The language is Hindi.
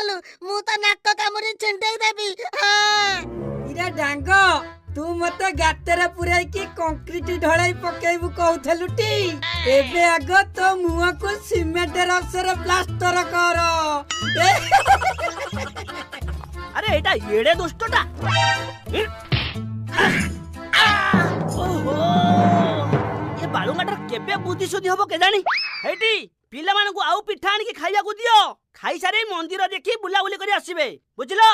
गलु मु तो नाक कामुरी छिंडे देबी। हां इरा डांग तू मते गातेरे पुराई की कंक्रीट ढलाई पकेबू कहथलुटी एबे आग तो मुआ को सीमेंट रसर प्लास्टर कर। अरे एटा येडे दुष्टटा ओहो ये बालुंगाटर केबे बुद्धि सुधि हबो के जानी हेटी पिला मानकु आउ पिठा आनी के खाइया को दियो खाई सारे मंदिर देखि बुला बुली करी आसीबे बुझलो।